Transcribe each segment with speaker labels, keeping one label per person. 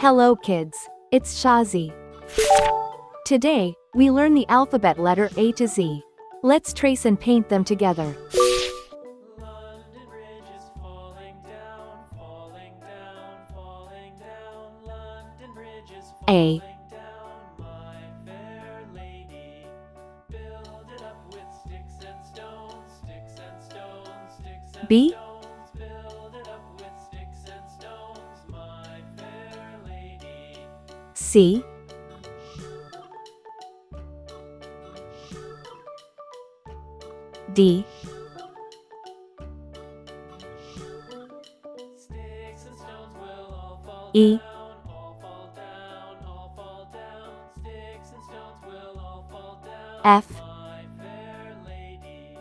Speaker 1: Hello kids, it's Shazi. Today, we learn the alphabet letter A to Z. Let's trace and paint them together.
Speaker 2: London Bridge is falling down, falling down, falling down. London Bridge is
Speaker 1: A,
Speaker 2: falling down, my fair lady. Build it up with sticks and stones, sticks and stones, sticks and
Speaker 1: B,
Speaker 2: stones. Build it up with sticks and stones, my fair lady.
Speaker 1: C, D,
Speaker 2: Sticks and stones will all fall
Speaker 1: E,
Speaker 2: down, all fall down, all fall down. Sticks and stones will all fall down,
Speaker 1: F,
Speaker 2: my fair lady.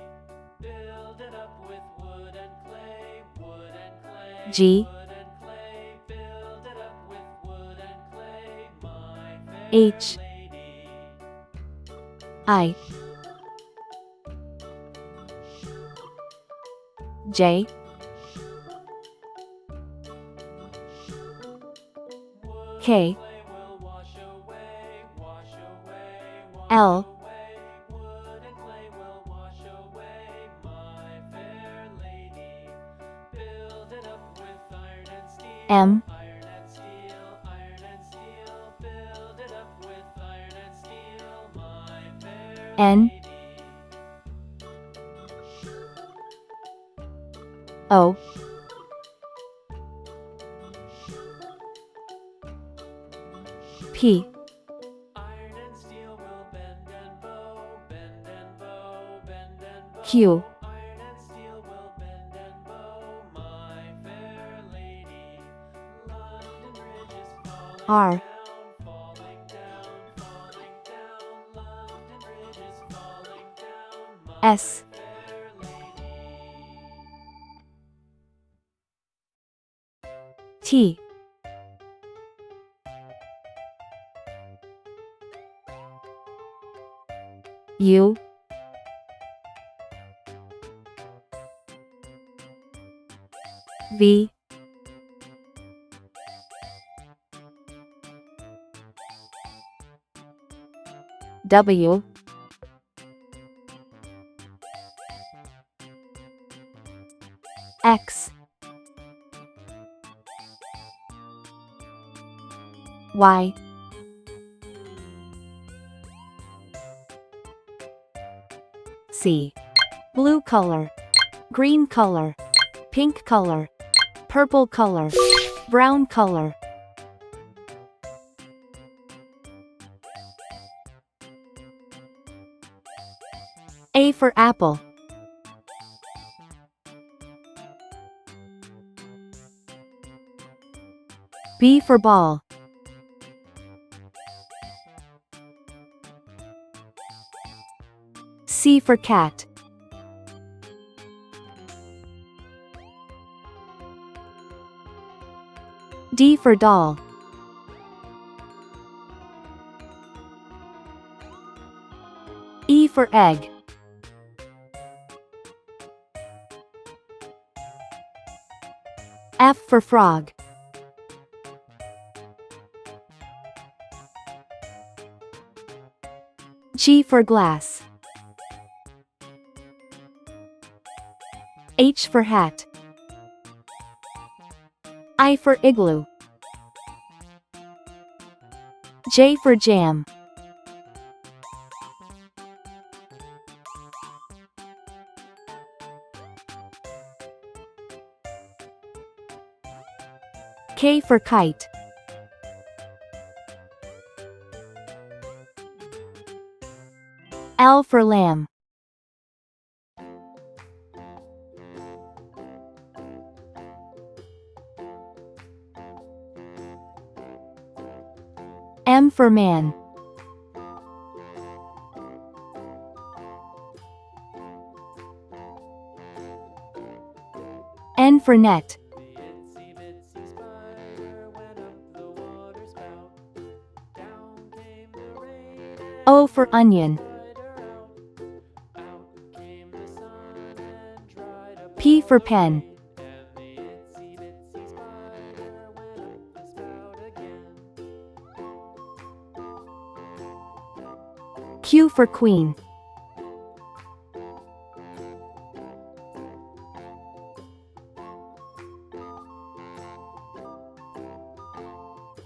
Speaker 2: Build it up with wood and clay, wood and clay,
Speaker 1: G,
Speaker 2: wood and clay. Build it up with wood and clay, my fair
Speaker 1: H,
Speaker 2: lady.
Speaker 1: I, J,
Speaker 2: Wood
Speaker 1: K,
Speaker 2: and clay will wash away, wash away, wash
Speaker 1: L,
Speaker 2: away. Wood and clay will wash away, my fair lady. Build it up with iron and steel,
Speaker 1: M,
Speaker 2: iron and steel, iron and steel. Build it up with iron and steel, my fair
Speaker 1: N,
Speaker 2: lady.
Speaker 1: O, P,
Speaker 2: Iron and steel will bend and bow, bend and bow, bend and bow.
Speaker 1: Q,
Speaker 2: Iron and steel will bend and bow, my fair lady. London Bridge is falling
Speaker 1: R,
Speaker 2: down, falling down, falling down. London Bridge is falling down, my
Speaker 1: S,
Speaker 2: fair lady.
Speaker 1: T, U, V, W, X, Y, C. Blue color, green color, pink color, purple color, brown color. A for apple. B for ball. C for cat. D for doll. E for egg. F for frog. G for glass. H for hat. I for igloo. J for jam. K for kite. L for lamb. M for man. N for net.
Speaker 2: The itsy bitsy spider went up the water spout. Down came the rain and
Speaker 1: O for onion.
Speaker 2: dried her out. Out came the sun and dried up
Speaker 1: P
Speaker 2: all
Speaker 1: for
Speaker 2: the
Speaker 1: pen.
Speaker 2: rain. And the itsy bitsy spider went up the spout again.
Speaker 1: Q for queen.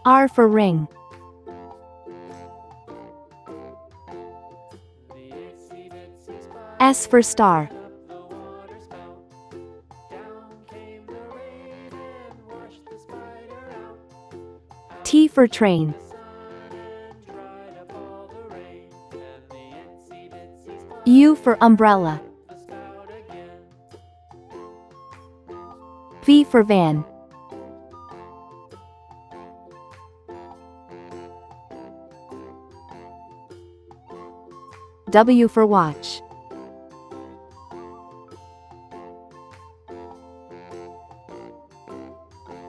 Speaker 1: R for ring.
Speaker 2: The itsy bitsy spider
Speaker 1: S for star.
Speaker 2: up the water spout. Down came the rain and washed the spider out.
Speaker 1: T for train.
Speaker 2: The sun and dried up all the rain. And the itsy bitsy spider
Speaker 1: U for umbrella.
Speaker 2: up the spout again.
Speaker 1: V for van. W for watch.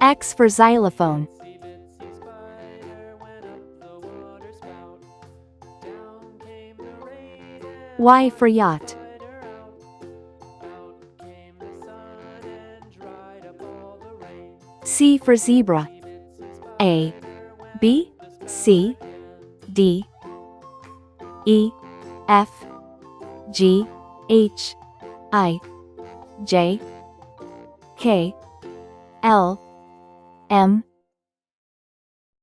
Speaker 1: X for xylophone.
Speaker 2: Itsy bitsy spider went up the water spout. Down came the rain and
Speaker 1: Y for yacht.
Speaker 2: spider out. Out came the sun and dried up all the rain.
Speaker 1: C for zebra.
Speaker 2: Itsy bitsy spider
Speaker 1: A,
Speaker 2: went
Speaker 1: B,
Speaker 2: up the spout
Speaker 1: C,
Speaker 2: again.
Speaker 1: D, E, F, G, H, I, J, K, L, M,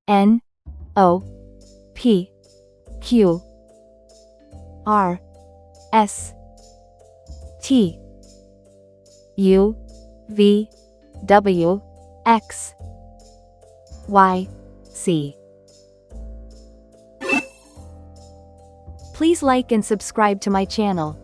Speaker 1: N, O, P, Q, R, S, T, U, V, W, X, Y, Z. Please like and subscribe to my channel.